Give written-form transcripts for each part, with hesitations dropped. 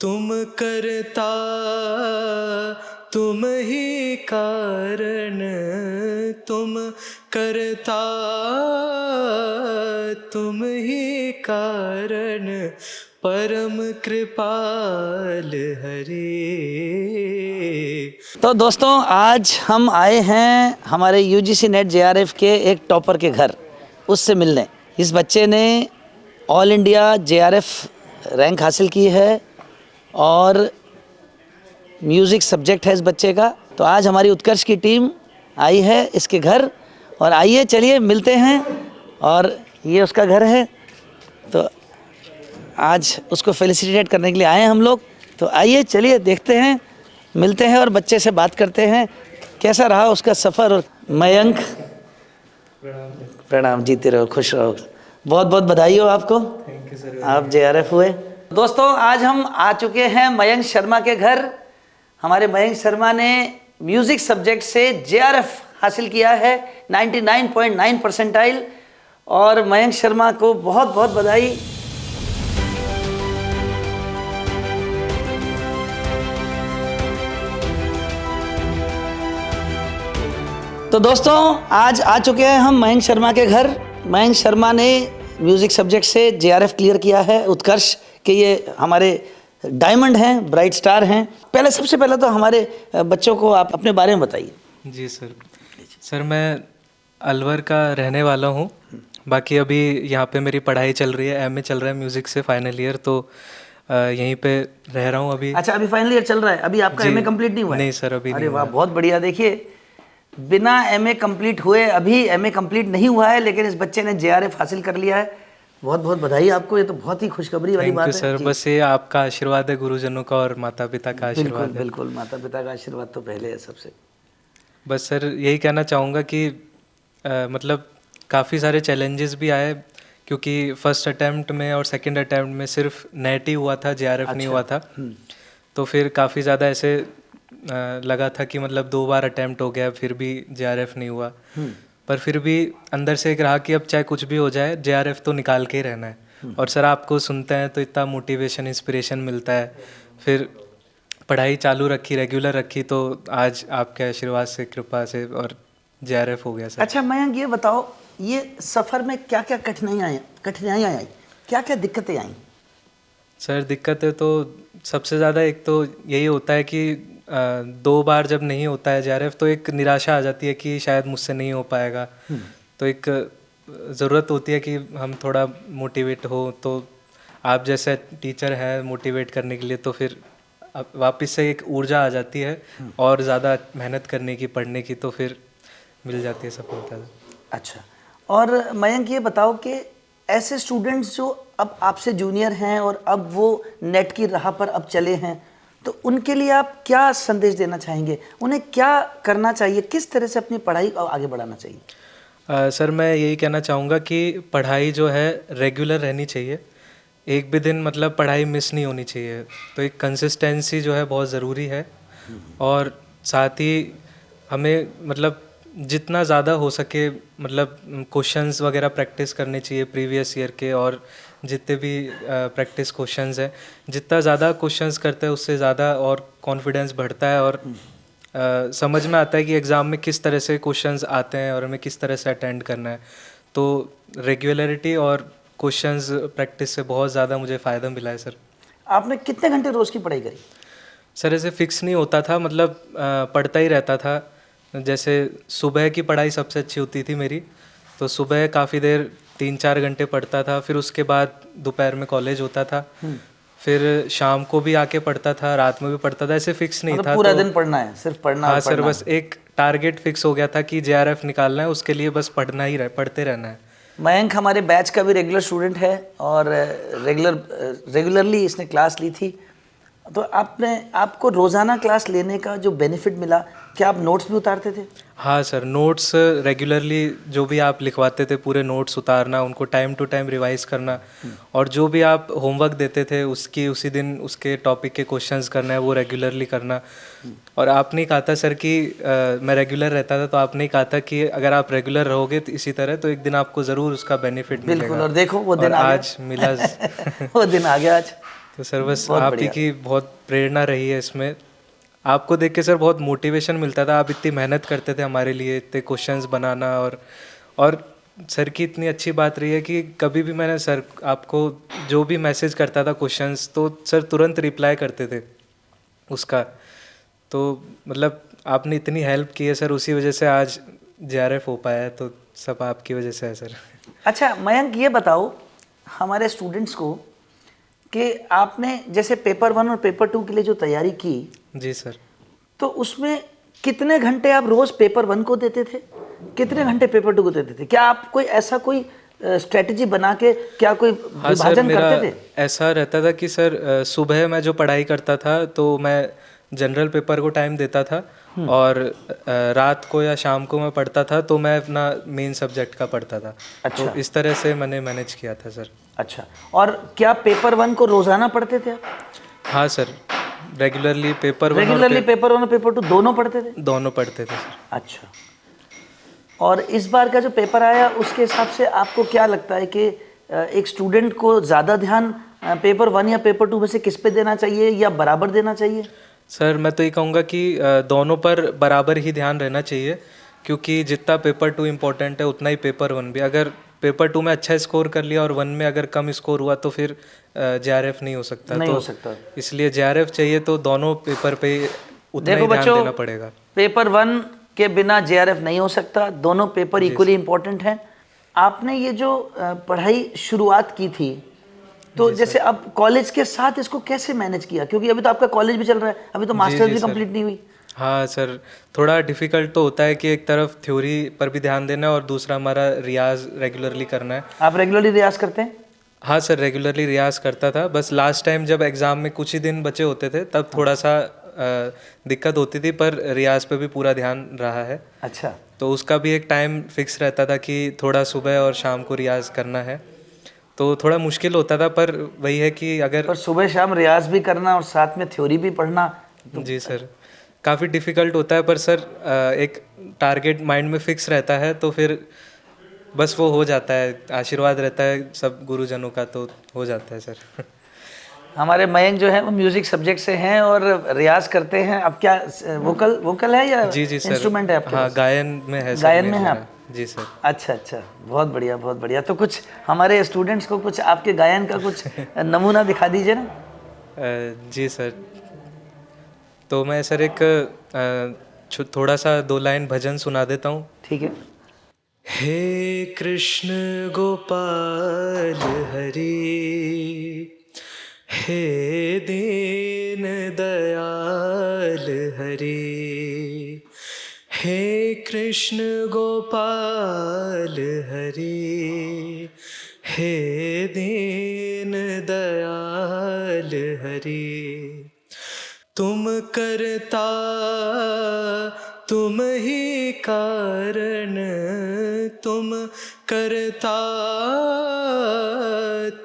तुम करता तुम ही कारण, तुम करता तुम ही कारण, परम कृपाल हरे। तो दोस्तों आज हम आए हैं हमारे यूजीसी नेट जेआरएफ के एक टॉपर के घर, उससे मिलने। इस बच्चे ने ऑल इंडिया जेआरएफ रैंक हासिल की है और म्यूज़िक सब्जेक्ट है इस बच्चे का। तो आज हमारी उत्कर्ष की टीम आई है इसके घर, और आइए चलिए मिलते हैं। और ये उसका घर है, तो आज उसको फेलिसिटेट करने के लिए आए हैं हम लोग। तो आइए चलिए देखते हैं, मिलते हैं और बच्चे से बात करते हैं कैसा रहा उसका सफ़र। और मयंक, प्रणाम, जीते रहो, खुश रहो, बहुत बहुत बधाई हो आपको। Thank you sir. आप जेआरएफ हुए। दोस्तों आज हम आ चुके हैं मयंक शर्मा के घर। हमारे मयंक शर्मा ने म्यूज़िक सब्जेक्ट से जेआरएफ हासिल किया है 99.9 परसेंटाइल, और मयंक शर्मा को बहुत बहुत बधाई। तो दोस्तों आज आ चुके हैं हम मयंक शर्मा के घर। मयंक शर्मा ने म्यूज़िक सब्जेक्ट से जेआरएफ क्लियर किया है। उत्कर्ष के ये हमारे डायमंड हैं, ब्राइट स्टार हैं। पहले सबसे पहले तो हमारे बच्चों को आप अपने बारे में बताइए। जी सर। सर मैं अलवर का रहने वाला हूँ। बाकी अभी यहाँ पे मेरी पढ़ाई चल रही है, एमए चल रहा है म्यूज़िक से, फाइनल ईयर, तो यहीं पे रह रहा हूँ अभी। अच्छा, अभी फाइनल ईयर चल रहा है, अभी आपका एमए कंप्लीट नहीं हुआ है? नहीं सर, अभी अरे नहीं वाह, हुआ है। बहुत बढ़िया। देखिए, बिना एमए कंप्लीट हुए अभी एमए कंप्लीट नहीं हुआ है, लेकिन इस बच्चे ने जेआरएफ हासिल कर लिया है। बहुत बहुत बधाई आपको, ये तो बहुत ही खुशखबरी वाली थैंक बात यू है। सर। जी। बस ये आपका आशीर्वाद है, गुरुजनों का और माता पिता का बिल्कुल आशीर्वाद है। बिल्कुल, माता पिता का आशीर्वाद तो पहले है सबसे। बस सर यही कहना चाहूँगा कि मतलब काफ़ी सारे चैलेंजेस भी आए, क्योंकि फर्स्ट अटेम्प्ट में और सेकंड अटेम्प्ट में सिर्फ नेट ही हुआ था, जेआरएफ नहीं हुआ था। तो फिर काफ़ी ज़्यादा ऐसे लगा था कि मतलब 2 बार अटेम्प्ट हो गया फिर भी जेआरएफ नहीं हुआ। पर फिर भी अंदर से एक रहा कि अब चाहे कुछ भी हो जाए, जेआरएफ तो निकाल के ही रहना है। और सर आपको सुनते हैं तो इतना मोटिवेशन, इंस्पिरेशन मिलता है। फिर पढ़ाई चालू रखी, रेगुलर रखी, तो आज आपके आशीर्वाद से, कृपा से, और जेआरएफ हो गया सर। अच्छा मयंक, ये बताओ, ये सफ़र में क्या क्या कठिनाइयाँ आई, क्या क्या दिक्कतें आई? सर दिक्कतें तो सबसे ज़्यादा एक तो यही होता है कि 2 बार जब नहीं होता है जेआरएफ तो एक निराशा आ जाती है कि शायद मुझसे नहीं हो पाएगा। तो एक ज़रूरत होती है कि हम थोड़ा मोटिवेट हो, तो आप जैसे टीचर हैं मोटिवेट करने के लिए, तो फिर अब वापस से एक ऊर्जा आ जाती है और ज़्यादा मेहनत करने की, पढ़ने की, तो फिर मिल जाती है सफलता। अच्छा, और मयंक ये बताओ कि ऐसे स्टूडेंट्स जो अब आपसे जूनियर हैं और अब वो नेट की राह पर अब चले हैं, तो उनके लिए आप क्या संदेश देना चाहेंगे? उन्हें क्या करना चाहिए, किस तरह से अपनी पढ़ाई को आगे बढ़ाना चाहिए? सर मैं यही कहना चाहूँगा कि पढ़ाई जो है रेगुलर रहनी चाहिए। एक भी दिन मतलब पढ़ाई मिस नहीं होनी चाहिए। तो एक कंसिस्टेंसी जो है बहुत ज़रूरी है। और साथ ही हमें मतलब जितना ज़्यादा हो सके मतलब क्वेश्चंस वगैरह प्रैक्टिस करने चाहिए प्रीवियस ईयर के, और जितने भी प्रैक्टिस क्वेश्चंस हैं, जितना ज़्यादा क्वेश्चंस करते हैं उससे ज़्यादा और कॉन्फिडेंस बढ़ता है, और समझ में आता है कि एग्ज़ाम में किस तरह से क्वेश्चंस आते हैं और हमें किस तरह से अटेंड करना है। तो रेगुलरिटी और क्वेश्चंस प्रैक्टिस से बहुत ज़्यादा मुझे फ़ायदा मिला है सर। आपने कितने घंटे रोज़ की पढ़ाई करी? सर ऐसे फिक्स नहीं होता था, मतलब पढ़ता ही रहता था। जैसे सुबह की पढ़ाई सबसे अच्छी होती थी मेरी, तो सुबह काफ़ी देर 3-4 घंटे पढ़ता था। फिर उसके बाद दोपहर में कॉलेज होता था, फिर शाम को भी आके पढ़ता था, रात में भी पढ़ता था। ऐसे फिक्स नहीं था। पूरा तो दिन पढ़ना है, सिर्फ पढ़ना? हाँ सर, बस एक टारगेट फिक्स हो गया था कि जेआरएफ निकालना है, उसके लिए बस पढ़ते रहना है। मयंक हमारे बैच का भी रेगुलर स्टूडेंट है और रेगुलरली इसने क्लास ली थी। तो आपको रोज़ाना क्लास लेने का जो बेनिफिट मिला, क्या आप नोट्स भी उतारते थे? हाँ सर, नोट्स रेगुलरली जो भी आप लिखवाते थे पूरे नोट्स उतारना, उनको टाइम टू टाइम रिवाइज करना, और जो भी आप होमवर्क देते थे उसी दिन उसके टॉपिक के क्वेश्चंस करना है, वो रेगुलरली करना। और आपने कहा था सर कि मैं रेगुलर रहता था, तो आपने कहा था कि अगर आप रेगुलर रहोगे तो इसी तरह, तो एक दिन आपको ज़रूर उसका बेनिफिट मिलेगा। बिल्कुल, और देखो वो दिन आज मिला। वो दिन आ गया आज। तो सर बस बहुत आप ही बढ़िया। की बहुत प्रेरणा रही है इसमें। आपको देख के सर बहुत मोटिवेशन मिलता था, आप इतनी मेहनत करते थे हमारे लिए, इतने क्वेश्चंस बनाना। और सर की इतनी अच्छी बात रही है कि कभी भी मैंने सर आपको जो भी मैसेज करता था क्वेश्चंस, तो सर तुरंत रिप्लाई करते थे उसका। तो मतलब आपने इतनी हेल्प की है सर, उसी वजह से आज जेआरएफ हो पाया है, तो सब आपकी वजह से है सर। अच्छा मयंक, ये बताओ हमारे स्टूडेंट्स को कि आपने जैसे पेपर 1 और पेपर 2 के लिए जो तैयारी की, जी सर। तो उसमें कितने घंटे आप रोज पेपर 1 को देते थे, कितने घंटे पेपर 2 को देते थे? क्या आप कोई ऐसा कोई स्ट्रेटजी बना के क्या कोई हाँ सर, विभाजन मेरा करते थे? ऐसा रहता था कि सर सुबह मैं जो पढ़ाई करता था तो मैं जनरल पेपर को टाइम देता था, और रात को या शाम को मैं पढ़ता था तो मैं अपना मेन सब्जेक्ट का पढ़ता था। अच्छा। तो इस तरह से मैंने मैनेज किया था सर। अच्छा, और क्या पेपर 1 को रोजाना पढ़ते थे आप? हाँ सर, रेगुलरली पेपर 1 और रेगुलरली पेपर 1 और पेपर 2 दोनों पढ़ते थे? दोनों पढ़ते थे सर। अच्छा, और इस बार का जो पेपर आया उसके हिसाब से आपको क्या लगता है कि एक स्टूडेंट को ज़्यादा ध्यान पेपर 1 या पेपर 2 में से किस पे देना चाहिए या बराबर देना चाहिए? सर मैं तो ये कहूँगा कि दोनों पर बराबर ही ध्यान रहना चाहिए, क्योंकि जितना पेपर 2 इम्पोर्टेंट है उतना ही पेपर 1 भी। अगर पेपर 2 में अच्छा स्कोर कर लिया और 1 में अगर कम स्कोर हुआ तो फिर जेआरएफ नहीं हो सकता। नहीं तो हो सकता। इसलिए जेआरएफ चाहिए तो दोनों पेपर पे उतना ही देखो ध्यान बच्चों, देना पड़ेगा। पेपर 1 के बिना जेआरएफ नहीं हो सकता, दोनों पेपर इक्वली इंपॉर्टेंट हैं। आपने ये जो पढ़ाई शुरुआत की थी, तो जैसे अब कॉलेज के साथ इसको कैसे मैनेज किया? क्योंकि अभी तो आपका कॉलेज भी चल रहा है, अभी तो मास्टर्स भी सर। कंप्लीट नहीं हुई। हाँ सर, थोड़ा डिफ़िकल्ट तो होता है कि एक तरफ थ्योरी पर भी ध्यान देना है और दूसरा हमारा रियाज रेगुलरली करना है। आप रेगुलरली रियाज करते हैं? हाँ सर, रेगुलरली रियाज करता था। बस लास्ट टाइम जब एग्ज़ाम में कुछ ही दिन बचे होते थे तब थोड़ा सा दिक्कत होती थी, पर रियाज पे भी पूरा ध्यान रहा है। अच्छा, तो उसका भी एक टाइम फिक्स रहता था कि थोड़ा सुबह और शाम को रियाज करना है, तो थोड़ा मुश्किल होता था, पर वही है कि अगर पर सुबह शाम रियाज भी करना और साथ में थ्योरी भी पढ़ना तो जी सर, काफ़ी डिफ़िकल्ट होता है, पर सर एक टारगेट माइंड में फिक्स रहता है तो फिर बस वो हो जाता है। आशीर्वाद रहता है सब गुरुजनों का तो हो जाता है सर। हमारे मयंक जो है वो म्यूजिक सब्जेक्ट से हैं और रियाज करते हैं। अब क्या वोकल है या जी जी सर। इंस्ट्रूमेंट है आपके हाँ, पास? गायन में है सर। गायन में है मेरा। आप? जी सर। अच्छा अच्छा, बहुत बढ़िया बहुत बढ़िया। तो कुछ हमारे स्टूडेंट्स को कुछ आपके गायन का कुछ नमूना दिखा दीजिए ना। जी सर, तो मैं सर एक थोड़ा सा 2 लाइन भजन सुना देता हूँ। ठीक है। हे कृष्ण गोपाल हरि, हे दीन दयाल हरि, हे कृष्ण गोपाल हरि, हे दीन दयाल हरि, तुम करता तुम ही कारण, तुम करता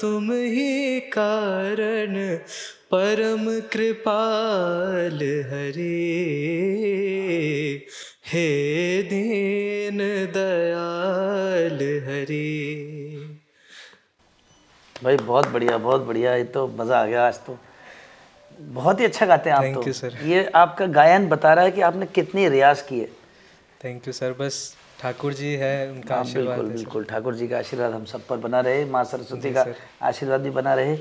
तुम ही कारण, परम कृपाल हरि, हे दीन दयाल हरि। भाई बहुत बढ़िया बहुत बढ़िया, ये तो मज़ा आ गया आज तो। बहुत ही अच्छा गाते हैं आप। थैंक तो यू सर। ये आपका गायन बता रहा है कि आपने कितनी रियाज की है। थैंक यू सर, बस ठाकुर जी है, उनका हाँ आशीर्वाद बिल्कुल है सर। बिल्कुल, ठाकुर जी का आशीर्वाद हम सब पर बना रहे, माँ सरस्वती जी का सर। आशीर्वाद भी बना रहे।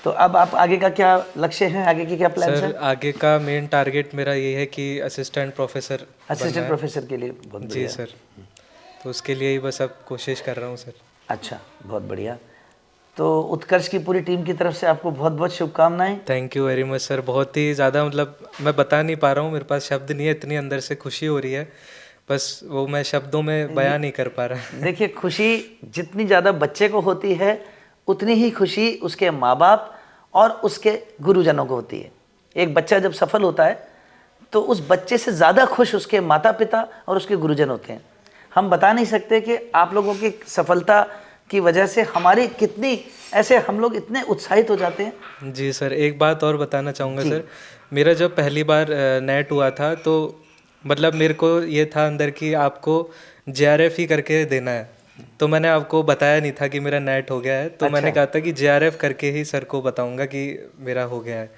तो अब आप आगे का क्या लक्ष्य है, आगे की क्या प्लान्स सर है? आगे का मेन टारगेट मेरा ये है कि असिस्टेंट प्रोफेसर असिस्टेंट बनना है। प्रोफेसर के लिए? बहुत जी बढ़िया। सर, तो उसके लिए ही बस अब कोशिश कर रहा हूँ सर। अच्छा, बहुत बढ़िया। तो उत्कर्ष की पूरी टीम की तरफ से आपको बहुत बहुत शुभकामनाएं। Thank you very much sir, बहुत ही ज़्यादा मतलब मैं बता नहीं पा रहा हूँ, मेरे पास शब्द नहीं है, इतनी अंदर से खुशी हो रही है, बस वो मैं शब्दों में बयां नहीं कर पा रहा। देखिए, खुशी जितनी ज़्यादा बच्चे को होती है उतनी ही खुशी उसके माँ बाप और उसके गुरुजनों को होती है। एक बच्चा जब सफल होता है तो उस बच्चे से ज़्यादा खुश उसके माता पिता और उसके गुरुजन होते हैं। हम बता नहीं सकते कि आप लोगों की सफलता की वजह से हमारी कितनी, ऐसे हम लोग इतने उत्साहित हो जाते हैं। जी सर, एक बात और बताना चाहूँगा जी। सर। मेरा जब पहली बार नेट हुआ था तो मतलब मेरे को ये था अंदर कि आपको जेआरएफ ही करके देना है। तो मैंने आपको बताया नहीं था कि मेरा नेट हो गया है, तो मैंने कहा था कि जेआरएफ करके ही सर को बताऊंगा कि मेरा हो गया है।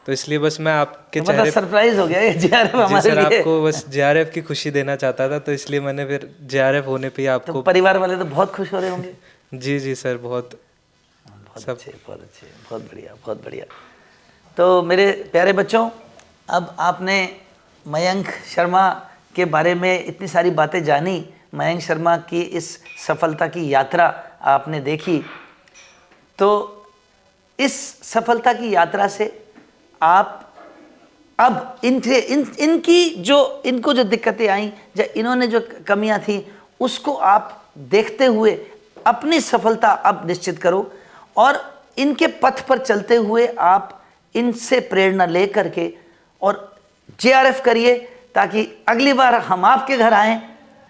तो इसलिए बस मैं आपके तो मतलब चेहरे सरप्राइज हो गया ये जेआरएफ जी हमारे सर, लिए। आपको बस जेआरएफ की खुशी देना चाहता था, तो इसलिए मैंने फिर जेआरएफ होने पे ही तो आपको परिवार वाले तो बहुत खुश हो रहे होंगे। जी जी सर, बहुत बहुत अच्छे, बहुत अच्छे, बहुत बढ़िया, बहुत बढ़िया। तो मेरे प्यारे बच्चों, अब आपने मयंक शर्मा के बारे में इतनी सारी बातें जानी, मयंक शर्मा की इस सफलता की यात्रा आपने देखी। तो इस सफलता की यात्रा से आप अब इनको जो दिक्कतें आई, या इन्होंने जो कमियां थी, उसको आप देखते हुए अपनी सफलता अब निश्चित करो, और इनके पथ पर चलते हुए आप इनसे प्रेरणा ले करके और जेआरएफ करिए, ताकि अगली बार हम आपके घर आएं।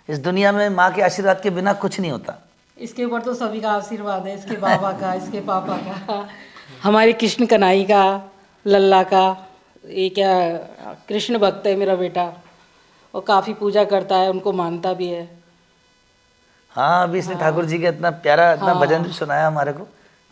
इस दुनिया में माँ के आशीर्वाद के बिना कुछ नहीं होता। इसके ऊपर तो सभी का आशीर्वाद है, इसके बाबा का, इसके पापा का, हमारे कृष्ण कन्हई का, लल्ला का। ये क्या कृष्ण भक्त है मेरा बेटा, और काफ़ी पूजा करता है, उनको मानता भी है। हाँ, अभी इसने ठाकुर जी का इतना प्यारा इतना भजन भी सुनाया हमारे को।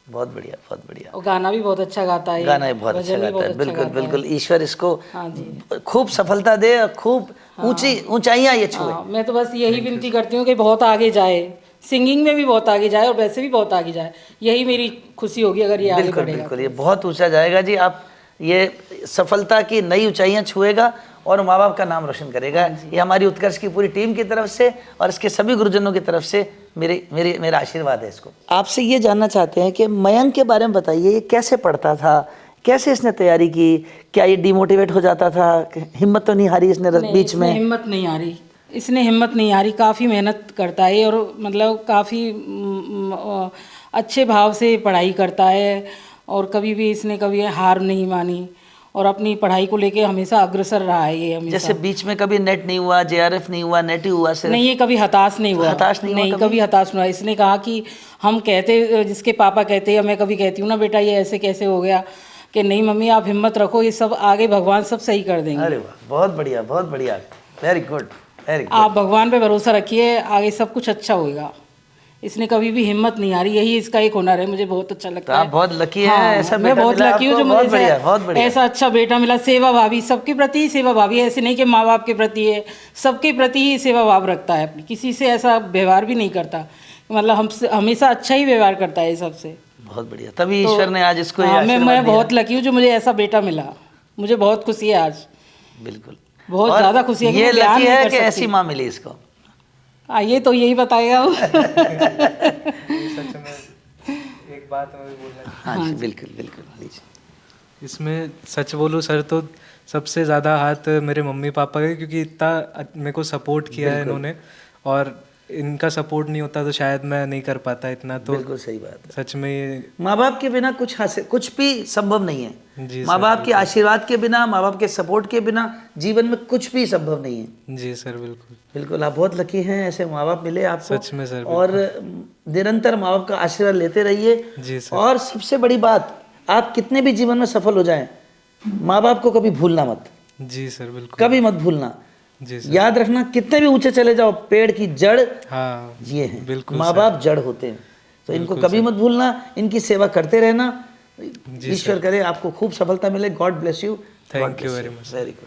बहुत बढ़िया, बहुत बढ़िया। और गाना भी बहुत अच्छा गाता है, गाना भी बहुत अच्छा भजन भी गाता बहुत है। अच्छा बिल्कुल गाता है। बिल्कुल, ईश्वर इसको हाँ जी। खूब सफलता दे और खूब ऊंचाइयां ये छुए। हाँ, मैं तो बस यही विनती करती हूँ कि बहुत आगे जाए, सिंगिंग में भी बहुत आगे जाए और वैसे भी बहुत आगे जाए। यही मेरी खुशी होगी अगर ये आगे बिल्कुल बढ़ेगा। बिल्कुल, ये बहुत ऊंचा जाएगा जी। आप ये सफलता की नई ऊंचाइयां छुएगा और माँ बाप का नाम रोशन करेगा। ये हमारी उत्कर्ष की पूरी टीम की तरफ से और इसके सभी गुरुजनों की तरफ से मेरा आशीर्वाद है इसको। आपसे ये जानना चाहते हैं कि मयंक के बारे में बताइए, ये कैसे पढ़ता था, कैसे इसने तैयारी की, क्या ये डिमोटिवेट हो जाता था, हिम्मत तो नहीं हारी इसने बीच में? हिम्मत नहीं हारी, इसने हिम्मत नहीं हारी, काफ़ी मेहनत करता है और मतलब काफ़ी अच्छे भाव से पढ़ाई करता है, और कभी भी इसने कभी हार नहीं मानी, और अपनी पढ़ाई को लेके हमेशा अग्रसर रहा है ये हमेशा। जैसे बीच में कभी नेट नहीं हुआ, जेआरएफ नहीं हुआ, नेट ही हुआ सिर्फ? नहीं, ये कभी हताश नहीं हुआ। हताश नहीं हुआ कभी हताश नहीं हुआ। इसने कहा कि हम कहते, जिसके पापा कहते हैं, मैं कभी कहती हूँ ना बेटा ये ऐसे कैसे हो गया, कि नहीं मम्मी आप हिम्मत रखो, ये सब आगे भगवान सब सही कर देंगे। अरे वाह, बहुत बढ़िया, बहुत बढ़िया, वेरी गुड, वेरी गुड। आप भगवान पे भरोसा रखिए, आगे सब कुछ अच्छा होएगा। इसने कभी भी हिम्मत नहीं हारी, यही इसका एक हुनर है, मुझे बहुत अच्छा लगता है। आप बहुत लकी हैं, हाँ, ऐसा मैं बहुत लकी हूँ जो बहुत मुझे बढ़िया, बहुत बढ़िया। ऐसा अच्छा बेटा मिला। सेवा भावी, सबके प्रति ही सेवा भावी है, ऐसे नहीं कि माँ बाप के प्रति है, सबके प्रति ही सेवा भाव रखता है अपनी, किसी से ऐसा व्यवहार भी नहीं करता, मतलब हमसे हमेशा अच्छा ही व्यवहार करता है सबसे। बहुत बढ़िया, तभी ईश्वर ने आज इसको हाँ, मैं बहुत लकी हूँ जो मुझे ऐसा बेटा मिला, मुझे बहुत खुशी है आज, बिल्कुल बहुत ज़्यादा खुशी है। ये लकी है कि ऐसी माँ मिली इसको। ये तो यही बताएगा। सच में एक बात मैं भी बोलना हाँ जी, बिल्कुल बिल्कुल, प्लीज। इसमें सच बोलूँ सर तो सबसे ज़्यादा हाथ मेरे मम्मी पापा का, क्योंकि इतना मेरे को सपोर्ट किया है इन्होंने, और इनका सपोर्ट नहीं होता तो शायद मैं नहीं कर पाता इतना। तो बिल्कुल सही बात है, सच में ये माँ बाप के बिना कुछ हासिल, कुछ भी संभव नहीं है। जी माँ बाप के आशीर्वाद के बिना, माँ बाप के सपोर्ट के बिना जीवन में कुछ भी संभव नहीं है। जी सर, बिल्कुल बिल्कुल, आप बहुत लकी हैं, ऐसे माँ बाप मिले आपको। सच में सर, और निरंतर माँ बाप का आशीर्वाद लेते रहिए। जी सर। और सबसे बड़ी बात, आप कितने भी जीवन में सफल हो जाएं, माँ बाप को कभी भूलना मत। जी सर, बिल्कुल कभी मत भूलना। जी सर, याद रखना, कितने भी ऊंचे चले जाओ, पेड़ की जड़ हाँ ये है, बिल्कुल माँ बाप जड़ होते हैं, तो इनको कभी मत भूलना, इनकी सेवा करते रहना। ईश्वर करे आपको खूब सफलता मिले। God bless you. Thank you very much. Very good.